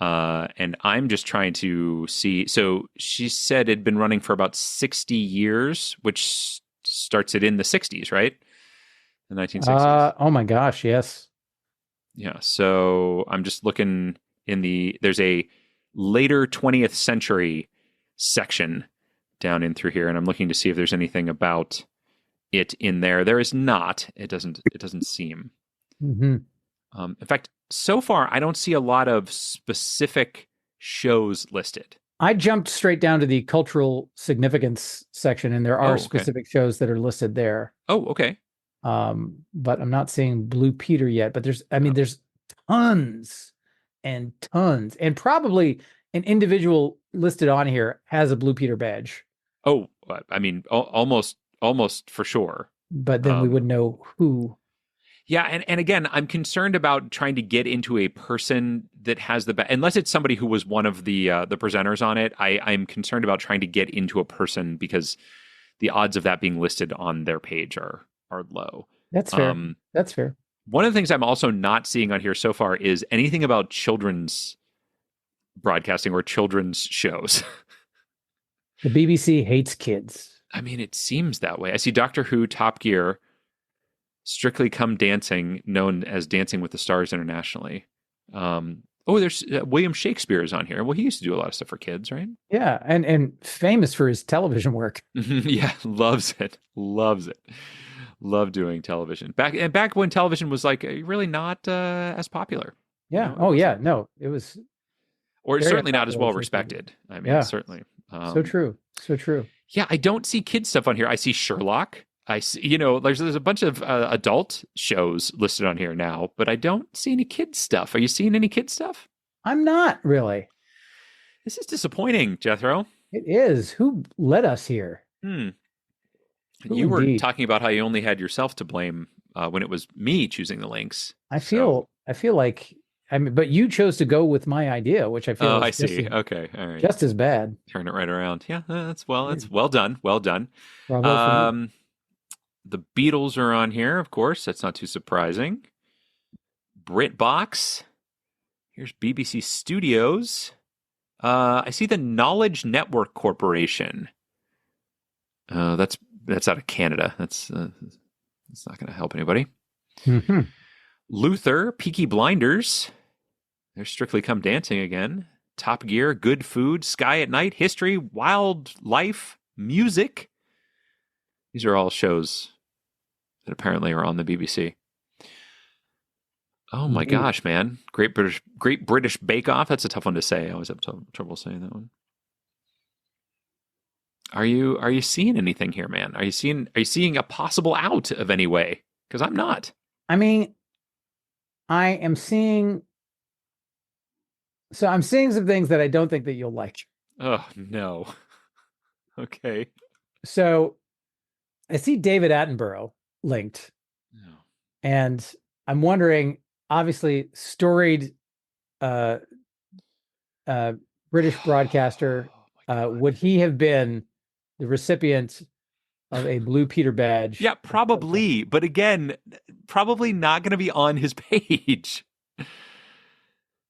And I'm just trying to see. So she said it'd been running for about 60 years, which starts it in the 60s, right? The 1960s. Oh my gosh, yes. Yeah. So I'm just looking there's a later 20th century section down in through here, and I'm looking to see if there's anything about it in there. There is not. It doesn't seem. Mm-hmm. In fact, so far, I don't see a lot of specific shows listed. I jumped straight down to the cultural significance section, and there are specific shows that are listed there. Oh, okay. But I'm not seeing Blue Peter yet. But there's tons and tons, and probably an individual listed on here has a Blue Peter badge. Oh, I mean, almost for sure. But then we would know who. Yeah, and again, I'm concerned about trying to get into a person that has unless it's somebody who was one of the presenters on it. I'm concerned about trying to get into a person because the odds of that being listed on their page are low. That's fair. That's fair. One of the things I'm also not seeing on here so far is anything about children's broadcasting or children's shows. The BBC hates kids. I mean, it seems that way. I see Doctor Who, Top Gear, Strictly Come Dancing, known as Dancing with the Stars internationally. There's William Shakespeare is on here. Well, he used to do a lot of stuff for kids, right? Yeah, and famous for his television work. Yeah, loves it. Loves it. Love doing television. Back when television was like really not as popular. Yeah. It Oh yeah. wasn't. No, it was Or very certainly not as unpopular well for respected. I mean, Yeah. certainly. So true. So true. Yeah, I don't see kids stuff on here. I see Sherlock. I see, there's a bunch of adult shows listed on here now, but I don't see any kids stuff. Are you seeing any kids stuff? I'm not really. This is disappointing, Jethro. It is. Who led us here? Hmm. Who You were indeed? talking about how you only had yourself to blame when it was me choosing the links. I feel like but you chose to go with my idea, which I feel Oh, is I just see. as, Okay, all right. just as bad. Turn it right around. Yeah, that's well done. Well done. Bravo for me. The Beatles are on here, of course. That's not too surprising. BritBox. Here's BBC Studios. I see the Knowledge Network Corporation. That's out of Canada. That's not going to help anybody. Mm-hmm. Luther, Peaky Blinders. There's Strictly Come Dancing again. Top Gear, Good Food, Sky at Night, History, Wildlife, Music. These are all shows that apparently are on the BBC. Oh my gosh, man. Great British Bake Off. That's a tough one to say. I always have trouble saying that one. Are you seeing anything here, man? Are you seeing a possible out of any way? Because I'm not. I mean, I am seeing. So I'm seeing some things that I don't think that you'll like. Oh no. Okay. So I see David Attenborough linked. No. And I'm wondering, obviously, storied British broadcaster, would he have been the recipient of a Blue Peter badge? Yeah, probably. But again, probably not going to be on his page.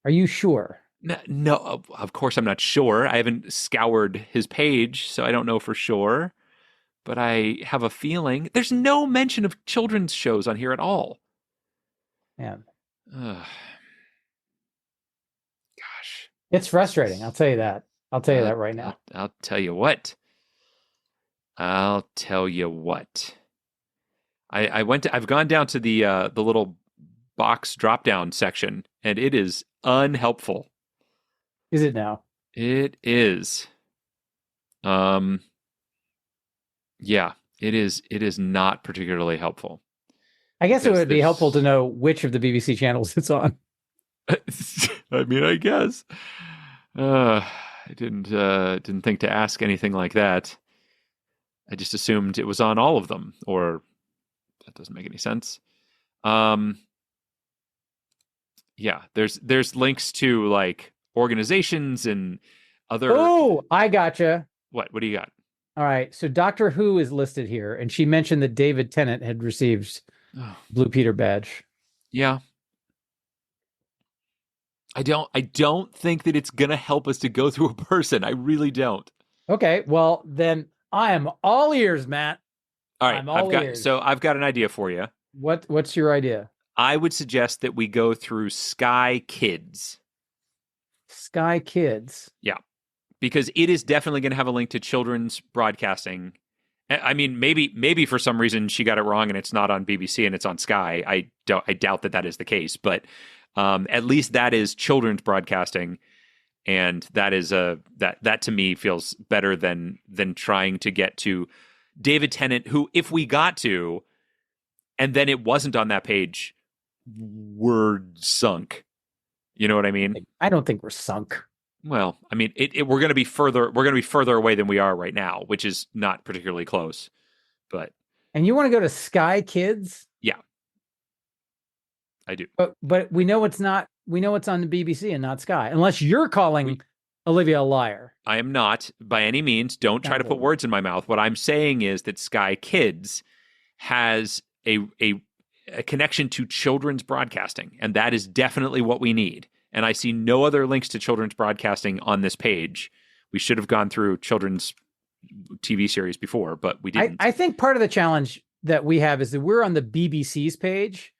Are you sure? No, of course I'm not sure. I haven't scoured his page, so I don't know for sure. But I have a feeling there's no mention of children's shows on here at all. Yeah. Gosh. It's frustrating. I'll tell you that. I'll tell you that right now. I'll tell you what. I've gone down to the little box drop down section, and it is unhelpful. Is it now? It is. Yeah, it is. It is not particularly helpful. I guess it would be helpful to know which of the BBC channels it's on. I mean, I guess. I didn't think to ask anything like that. I just assumed it was on all of them, or that doesn't make any sense. Yeah, there's links to like organizations and other. Oh, I gotcha. What do you got? All right, so Doctor Who is listed here, and she mentioned that David Tennant had received Blue Peter badge. Yeah. I don't think that it's gonna help us to go through a person. I really don't. Okay, well then I am all ears, Matt. All right, I've got an idea for you. What's your idea? I would suggest that we go through Sky Kids. Sky Kids. Yeah. Because it is definitely going to have a link to children's broadcasting. I mean, maybe for some reason she got it wrong and it's not on BBC and it's on Sky. I doubt that is the case, but at least that is children's broadcasting, and that is that to me feels better than trying to get to David Tennant, who, if we got to, and then it wasn't on that page, we're sunk. You know what I mean? I don't think we're sunk. Well, I mean, we're going to be further away than we are right now, which is not particularly close. But and you want to go to Sky Kids? Yeah, I do. But we know it's not. We know it's on the BBC and not Sky, unless you're calling Olivia a liar. I am not by any means. Don't try to put words in my mouth. What I'm saying is that Sky Kids has a connection to children's broadcasting, and that is definitely what we need. And I see no other links to children's broadcasting on this page. We should have gone through children's TV series before, but we didn't. I think part of the challenge that we have is that we're on the BBC's page,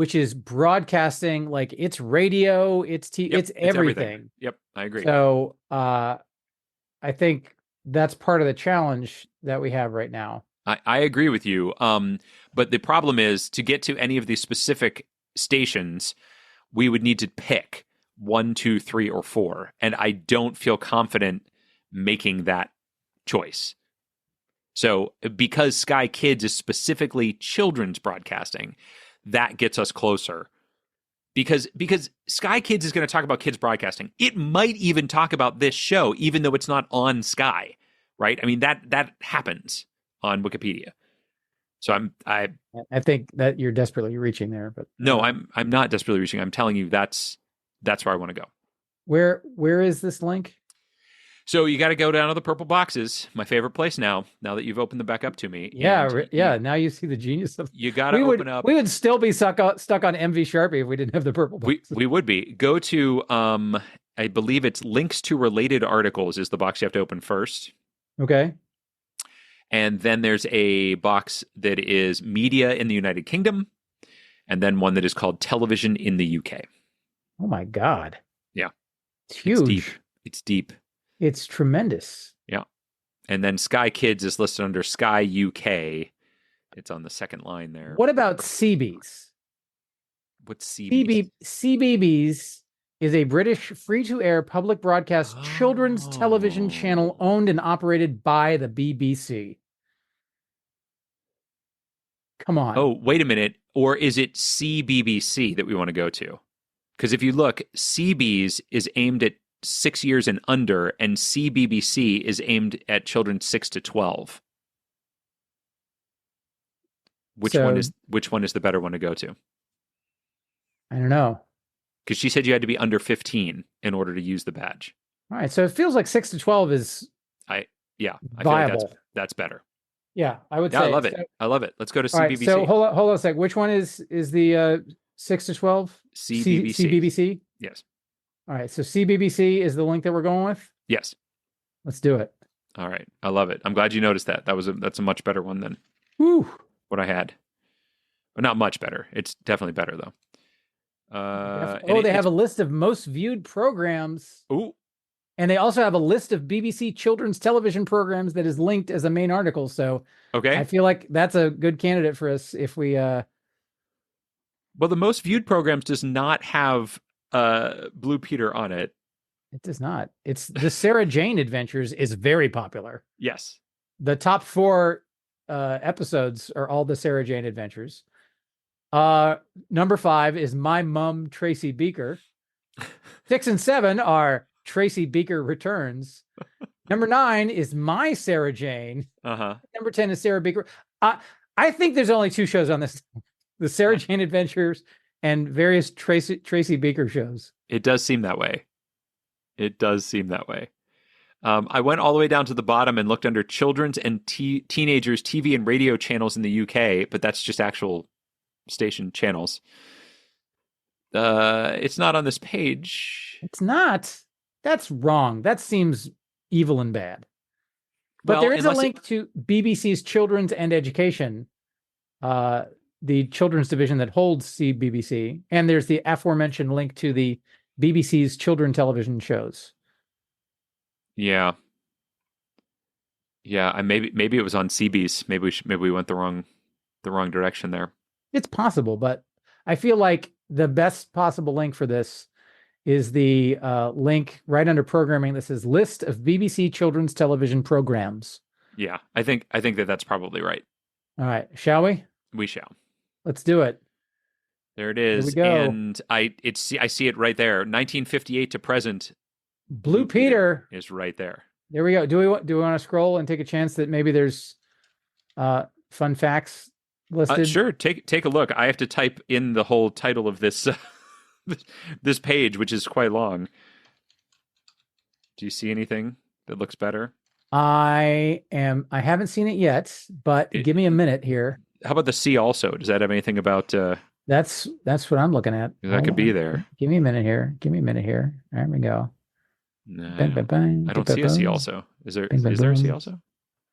which is broadcasting, like it's radio, it's it's everything. Yep, I agree. So I think that's part of the challenge that we have right now. I agree with you. But the problem is, to get to any of these specific stations, we would need to pick 1, 2, 3, or 4. And I don't feel confident making that choice. So because Sky Kids is specifically children's broadcasting, that gets us closer. Because Sky Kids is going to talk about kids broadcasting. It might even talk about this show, even though it's not on Sky, right? I mean, that happens on Wikipedia. So I think that you're desperately reaching there, but no, I'm not desperately reaching. I'm telling you that's where I want to go. Where is this link? So you got to go down to the purple boxes, my favorite place now that you've opened them back up to me. Yeah. Now you see the genius of you got to open up. We would still be stuck on MV Sharpie if we didn't have the purple boxes. We would be. Go to, I believe it's links to related articles is the box you have to open first. Okay. And then there's a box that is media in the United Kingdom. And then one that is called television in the UK. Oh my God. Yeah. It's huge. It's deep. It's tremendous. Yeah. And then Sky Kids is listed under Sky UK. It's on the second line there. What about CBeebies? What's CBeebies? CBeebies is a British free-to-air public broadcast children's television channel owned and operated by the BBC. Come on. Oh, wait a minute. Or is it CBBC that we want to go to? Because if you look, CBeebies is aimed at 6 years and under, and CBBC is aimed at children 6 to 12. Which one is the better one to go to? I don't know. Because she said you had to be under 15 in order to use the badge. All right, so it feels like 6 to 12 is I viable. feel like that's better. Yeah, I would say. I love it. I love it. Let's go to CBBC. Right, so hold on a sec. Which one is the 6 to 12? CBBC. CBBC? Yes. All right, so CBBC is the link that we're going with? Yes. Let's do it. All right. I love it. I'm glad you noticed that. That's a much better one than what I had. But not much better. It's definitely better though. They have a list of most viewed programs. Ooh. And they also have a list of BBC children's television programs that is linked as a main article. So okay. I feel like that's a good candidate for us if we Well, the most viewed programs does not have Blue Peter on it. It does not. It's the Sarah Jane Adventures is very popular. Yes. The top 4 episodes are all the Sarah Jane Adventures. Number 5 is My Mum Tracy Beaker. 6 and 7 are Tracy Beaker Returns. Number 9 is My Sarah Jane. Number 10 is Sarah Beaker. I think there's only 2 shows on this: the Sarah Jane Adventures and various Tracy Beaker shows. It does seem that way. I went all the way down to the bottom and looked under children's and teenagers TV and radio channels in the UK, but that's just actual station channels. It's not on this page. It's not. That's wrong. That seems evil and bad. But there is a link to BBC's Children's and Education, the children's division that holds CBBC, and there's the aforementioned link to the BBC's children television shows. Yeah. Maybe it was on CB's. Maybe we went the wrong direction there. It's possible, but I feel like the best possible link for this is the link right under programming that says list of BBC children's television programs. Yeah, I think that's probably right. All right, shall we? We shall. Let's do it. There it is. Here we go. And I see it right there. 1958 to present. Blue Peter is right there. There we go. Do we want to scroll and take a chance that maybe there's fun facts listed? Sure. Take a look. I have to type in the whole title of this this page, which is quite long. Do you see anything that looks better? I haven't seen it yet, but give me a minute here. How about the C also? Does that have anything about That's what I'm looking at. That could be there. Give me a minute here. There we go. No, I don't see a C also. Is there a C also?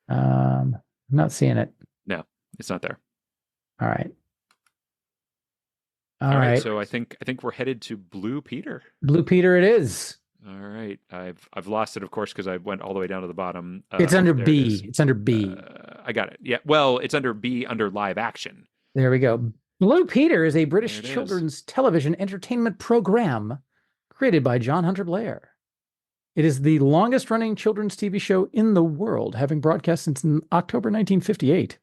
I'm not seeing it. No, it's not there. All right. All right. So I think we're headed to Blue Peter. Blue Peter it is. All right. I've lost it, of course, because I went all the way down to the bottom. It's under there B. it is. It's under B. I got it. Yeah. Well, it's under B under live action. There we go. Blue Peter is a British There it is. children's television entertainment program created by John Hunter Blair. It is the longest running children's TV show in the world, having broadcast since October 1958.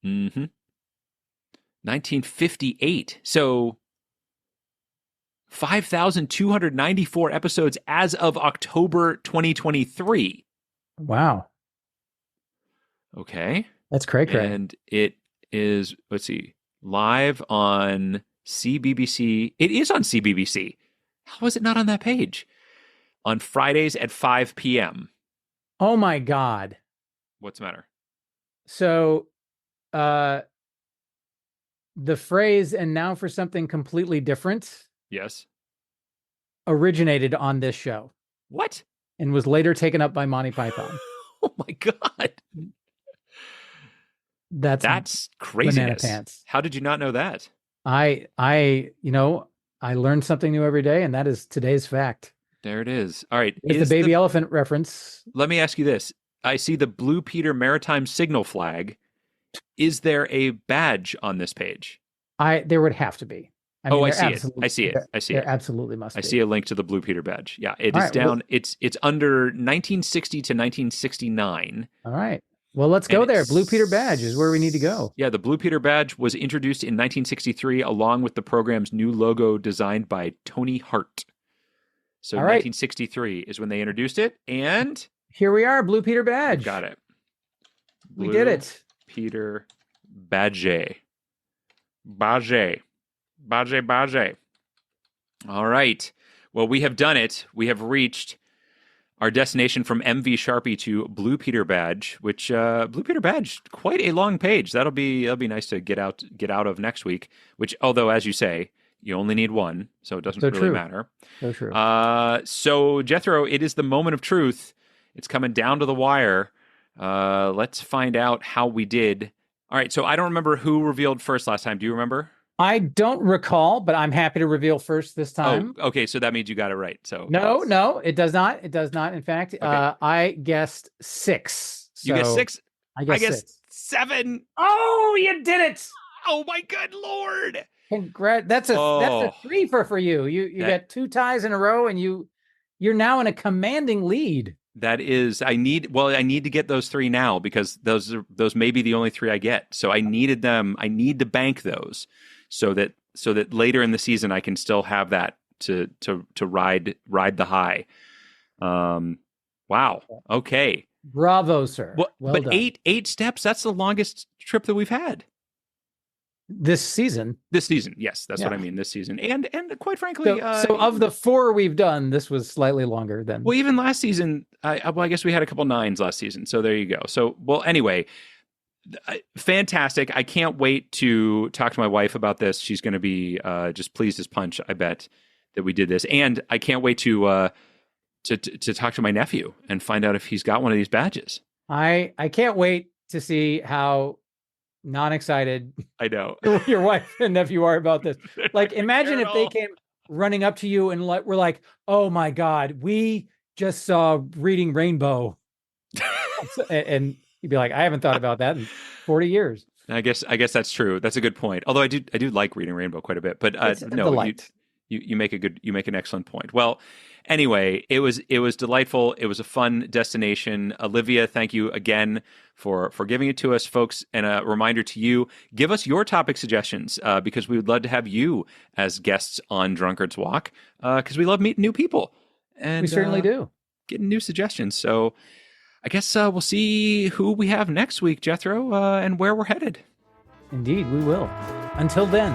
1958. So 5,294 episodes as of October 2023. Wow. Okay. That's cray. And it is, let's see, live on CBBC. It is on CBBC. How is it not on that page? On Fridays at 5 p.m. Oh my God. What's the matter? So, the phrase "and now for something completely different" Yes. originated on this show. What? And was later taken up by Monty Python. Oh my God. That's craziness. Banana pants. How did you not know that? I learned something new every day, and that is today's fact. There it is. All right. It's the baby elephant reference. Let me ask you this. I see the Blue Peter Maritime Signal flag. Is there a badge on this page? There would have to be. I see it. I see it. There absolutely must be. I see a link to the Blue Peter badge. Yeah, it is down. It's under 1960 to 1969. All right. Well, let's go there. Blue Peter badge is where we need to go. Yeah, the Blue Peter badge was introduced in 1963 along with the program's new logo designed by Tony Hart. So 1963 is when they introduced it, and here we are, Blue Peter badge. Got it. We did it. Peter badge. Badge. All right. Well, we have done it. We have reached our destination from MV Sharpie to Blue Peter badge, which Blue Peter badge, quite a long page. That'll be nice to get out of next week. Which, although as you say, you only need one, so it doesn't really matter. So true. So Jethro, it is the moment of truth. It's coming down to the wire. Let's find out how we did. All right. So I don't remember who revealed first last time. Do you remember? I don't recall, but I'm happy to reveal first this time. Oh, okay. So that means you got it right. So no, it does not. It does not. In fact, okay. I guessed 6. So you guessed 6? I guessed 7. Oh, you did it! Oh my good Lord! Congrats! That's a 3 for you. You got 2 ties in a row, and you're now in a commanding lead. That is, I need to get those 3 now because those may be the only 3 I get. So I needed them. I need to bank those so that later in the season I can still have that to ride the high. Wow. Okay. Bravo, sir. Well but done. 8 steps. That's the longest trip that we've had. This season, yes, that's what I mean. This season, and quite frankly, so of the 4 we've done, this was slightly longer than. Well, even last season, I guess we had a couple 9s last season. So there you go. So anyway, fantastic. I can't wait to talk to my wife about this. She's going to be just pleased as punch. I bet that we did this, and I can't wait to talk to my nephew and find out if he's got one of these badges. I can't wait to see how non-excited I know your wife and nephew are about this. Like, imagine if they came running up to you and were like, "Oh my God, we just saw Reading Rainbow," and you'd be like, "I haven't thought about that in 40 years." I guess that's true. That's a good point. Although I do like Reading Rainbow quite a bit, but no, you make an excellent point. Well, anyway, it was delightful. It was a fun destination. Olivia, thank you again for giving it to us, folks. And a reminder to you, give us your topic suggestions because we would love to have you as guests on Drunkard's Walk because we love meeting new people. And we certainly do. Getting new suggestions. So I guess we'll see who we have next week, Jethro, and where we're headed. Indeed, we will. Until then.